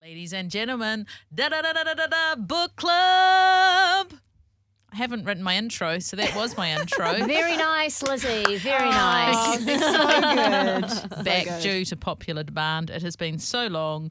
Ladies and gentlemen, book club. I haven't written my intro, so that was my intro. Very nice, Lizzie. Very nice. So good. Back due to popular demand. It has been so long.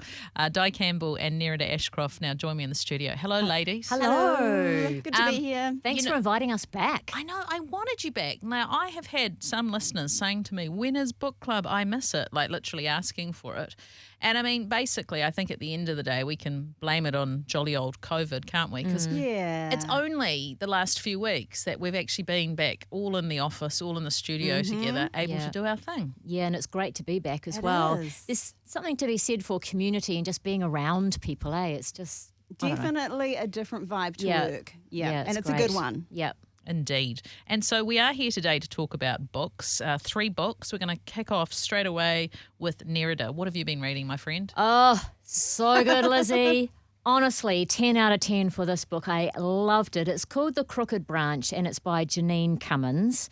Di Campbell and Nerida Ashcroft now join me in the studio. Hello, ladies. Hello. Good to be here. Thanks for inviting us back. I know, I wanted you back. Now, I have had some listeners saying to me, when is book club? I miss it, like literally asking for it. And I mean, basically, I think at the end of the day, we can blame it on jolly old COVID, can't we? Because it's only the last few weeks that we've actually been back all in the office, all in the studio together, able to do our thing. Yeah, and it's great to be back as well. There's something to be said for community and just being around people, eh? It's just... Definitely a different vibe to work. Yeah, and it's great. a good one. Yep. Indeed. And so we are here today to talk about books, 3 books. We're going to kick off straight away with Nerida. What have you been reading, my friend? Oh, so good, Lizzie. Honestly, 10 out of 10 for this book. I loved it. It's called The Crooked Branch and it's by Jeanine Cummins.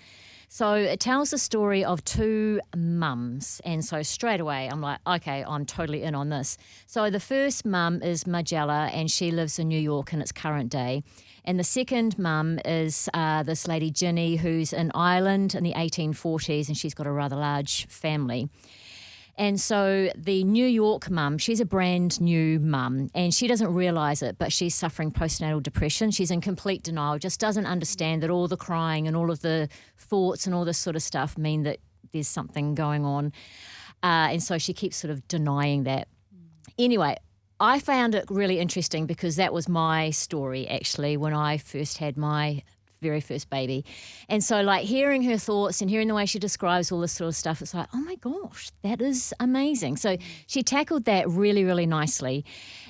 So it tells the story of 2 mums. And so straight away, I'm like, okay, I'm totally in on this. So the first mum is Magella and she lives in New York in its current day. And the second mum is this lady, Ginny, who's in Ireland in the 1840s and she's got a rather large family. And so the New York mum, she's a brand new mum and she doesn't realise it, but she's suffering postnatal depression. She's in complete denial, just doesn't understand that all the crying and all of the thoughts and all this sort of stuff mean that there's something going on. And so she keeps sort of denying that. Anyway, I found it really interesting because that was my story actually when I first had my very first baby. And so like hearing her thoughts and hearing the way she describes all this sort of stuff, it's like, oh my gosh, that is amazing. So she tackled that really, really nicely.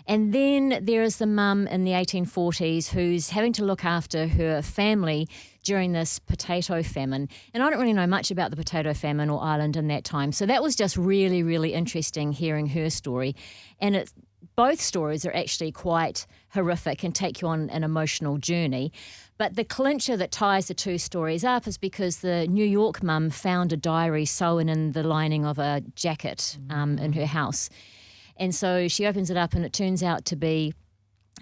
And then there is the mum in the 1840s who's having to look after her family during this potato famine. And I don't really know much about the potato famine or Ireland in that time. So that was just really, really interesting hearing her story. And both stories are actually quite horrific and take you on an emotional journey. But the clincher that ties the 2 stories up is because the New York mum found a diary sewn in the lining of a jacket in her house. And so she opens it up and it turns out to be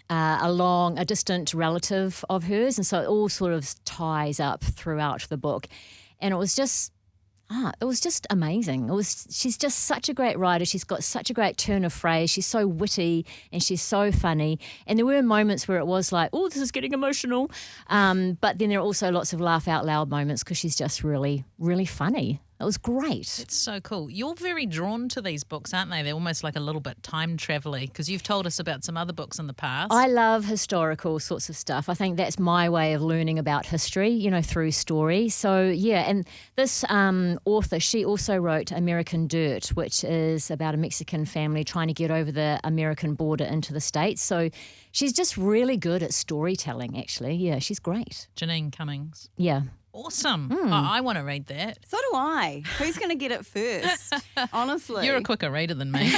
a distant relative of hers. And so it all sort of ties up throughout the book. And it was just amazing. She's just such a great writer. She's got such a great turn of phrase. She's so witty and she's so funny. And there were moments where it was like, oh, this is getting emotional. But then there are also lots of laugh out loud moments because she's just really, really funny. It was great. It's so cool. You're very drawn to these books, aren't they? They're almost like a little bit time travel-y because you've told us about some other books in the past. I love historical sorts of stuff. I think that's my way of learning about history, through story. So, yeah, and this author, she also wrote American Dirt, which is about a Mexican family trying to get over the American border into the States. So she's just really good at storytelling, actually. Yeah, she's great. Jeanine Cummins. Yeah. Awesome. I want to read that. So do I. Who's going to get it first? Honestly. You're a quicker reader than me.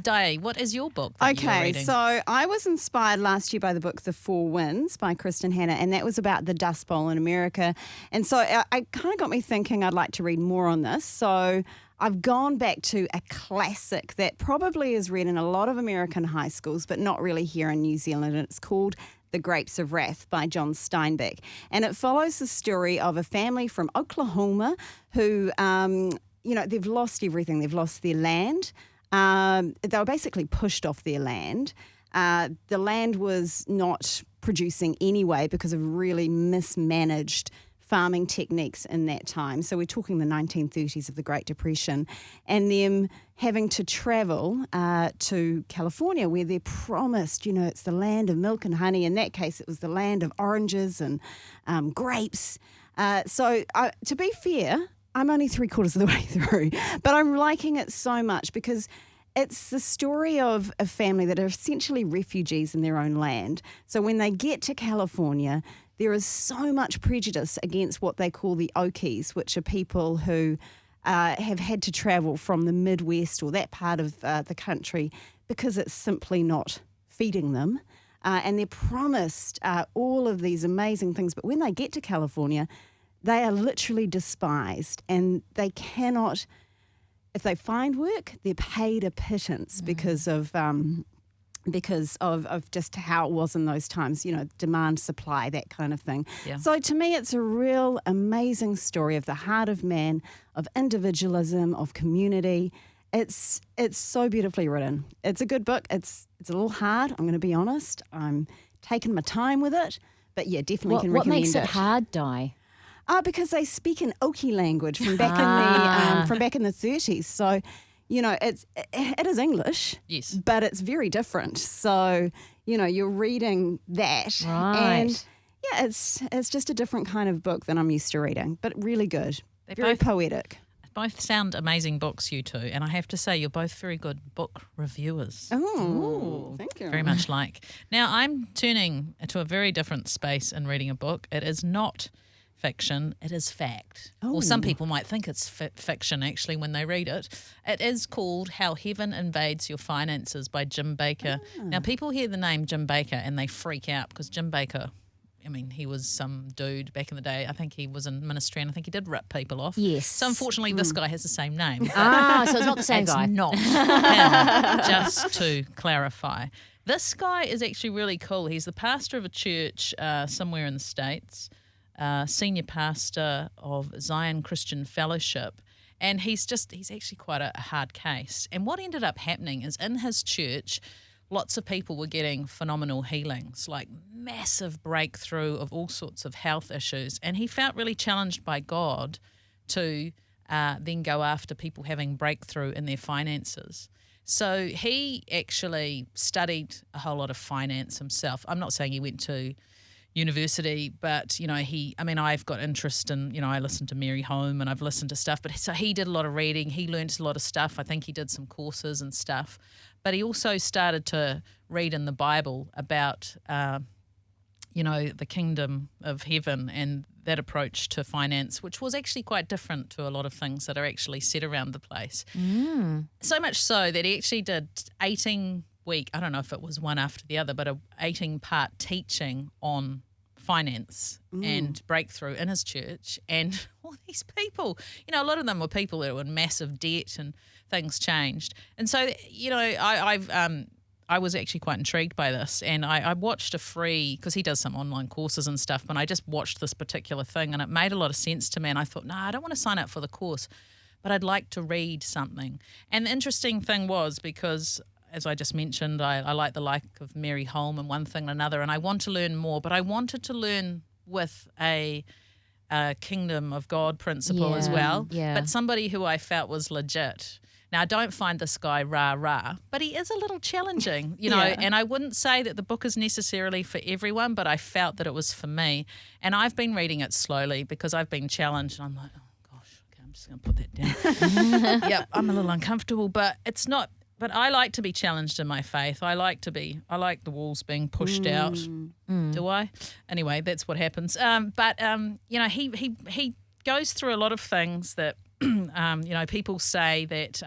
Di, what is your book that you're reading? So I was inspired last year by the book The Four Winds by Kristen Hanna, and that was about the Dust Bowl in America. And so it kind of got me thinking I'd like to read more on this. So I've gone back to a classic that probably is read in a lot of American high schools, but not really here in New Zealand, and it's called The Grapes of Wrath by John Steinbeck. And it follows the story of a family from Oklahoma who, they've lost everything. They've lost their land. They were basically pushed off their land. The land was not producing anyway because of really mismanaged farming techniques in that time. So we're talking the 1930s of the Great Depression, and them having to travel to California where they're promised, it's the land of milk and honey. In that case, it was the land of oranges and grapes. So to be fair, I'm only 3/4 of the way through, but I'm liking it so much because it's the story of a family that are essentially refugees in their own land. So when they get to California, there is so much prejudice against what they call the Okies, which are people who have had to travel from the Midwest or that part of the country because it's simply not feeding them. And they're promised all of these amazing things. But when they get to California, they are literally despised and they cannot if they find work, they're paid a pittance because of just how it was in those times, demand, supply, that kind of thing. Yeah. So to me, it's a real amazing story of the heart of man, of individualism, of community. It's so beautifully written. It's a good book. It's a little hard, I'm going to be honest. I'm taking my time with it, but yeah, definitely can recommend it. What makes it hard, Di? Because they speak an Okie language from back in the 30s. So, it is English, Yes, but it's very different. So, you're reading that, Right. and yeah, it's just a different kind of book than I'm used to reading, but really good, They very both- poetic. both sound amazing books, you two, and I have to say you're both very good book reviewers. Oh, thank you. Very much like. Now I'm turning to a very different space in reading a book. It is not fiction, it is fact. Or some people might think it's fiction actually when they read it. It is called How Heaven Invades Your Finances by Jim Baker. Now people hear the name Jim Baker and they freak out because Jim Baker, he was some dude back in the day. I think he was in ministry and I think he did rip people off. Yes. So unfortunately this guy has the same name. So it's not the same It's guy. not him, just to clarify. This guy is actually really cool. He's the pastor of a church somewhere in the States, senior pastor of Zion Christian Fellowship. And he's actually quite a hard case. And what ended up happening is in his church, lots of people were getting phenomenal healings, like massive breakthrough of all sorts of health issues. And he felt really challenged by God to then go after people having breakthrough in their finances. So he actually studied a whole lot of finance himself. I'm not saying he went to university, but I've got interest in, I listened to Mary Home and I've listened to stuff, but so he did a lot of reading, he learned a lot of stuff. I think he did some courses and stuff, but he also started to read in the Bible about the kingdom of heaven and that approach to finance, which was actually quite different to a lot of things that are actually said around the place. So much so that he actually did 18-week, I don't know if it was one after the other, but a 18-part teaching on finance and breakthrough in his church. And all these people, a lot of them were people that were in massive debt and things changed. And so, I was actually quite intrigued by this, and I watched because he does some online courses and stuff, and I just watched this particular thing and it made a lot of sense to me, and I thought, I don't want to sign up for the course, but I'd like to read something. And the interesting thing was, because as I just mentioned, I like the like of Mary Holm and one thing and another, and I want to learn more, but I wanted to learn with a kingdom of God principle as well, but somebody who I felt was legit. Now, I don't find this guy rah-rah, but he is a little challenging, and I wouldn't say that the book is necessarily for everyone, but I felt that it was for me. And I've been reading it slowly because I've been challenged, and I'm like, oh, gosh, okay, I'm just going to put that down. Yep, I'm a little uncomfortable, but it's not. But I like to be challenged in my faith. I like the walls being pushed out. Do I? Anyway, that's what happens. He goes through a lot of things that, people say that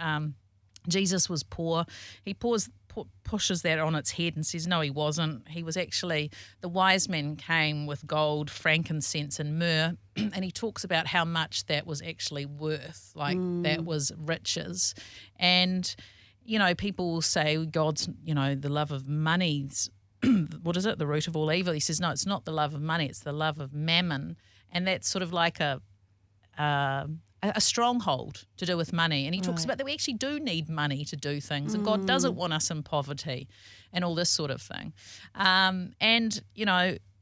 Jesus was poor. He pushes that on its head and says, no, he wasn't. He was actually, the wise men came with gold, frankincense and myrrh, and he talks about how much that was actually worth, that was riches. And, people will say God's, the love of money's, what is it, the root of all evil. He says, no, it's not the love of money, it's the love of mammon. And that's sort of like a stronghold to do with money. And he talks about that we actually do need money to do things, and God doesn't want us in poverty and all this sort of thing.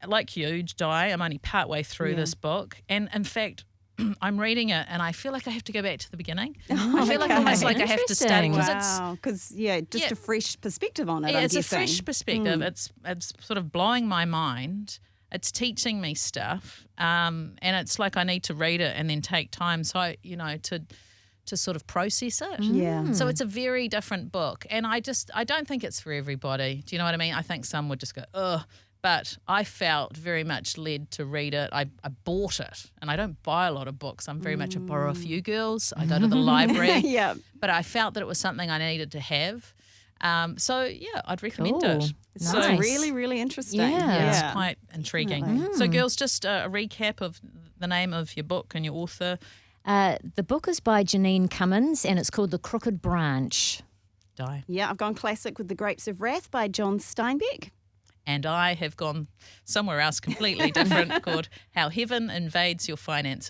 Like you, Di, I'm only partway through this book, and in fact, I'm reading it and I feel like I have to go back to the beginning. I feel like almost like I have to study because just a fresh perspective on it. Yeah, I'm it's guessing. a fresh perspective. It's sort of blowing my mind. It's teaching me stuff, and it's like I need to read it and then take time, so to sort of process it. Yeah. So it's a very different book, and I don't think it's for everybody. Do you know what I mean? I think some would just go, ugh. But I felt very much led to read it. I bought it, and I don't buy a lot of books. I'm very much a borrow a few girls. I go to the library. Yeah. But I felt that it was something I needed to have. I'd recommend Ooh, it. It's nice. really, really interesting. Yeah. It's quite intriguing. So, girls, just a recap of the name of your book and your author. The book is by Jeanine Cummins, and it's called The Crooked Branch. Die. Yeah, I've gone classic with The Grapes of Wrath by John Steinbeck. And I have gone somewhere else completely different called How Heaven Invades Your Finances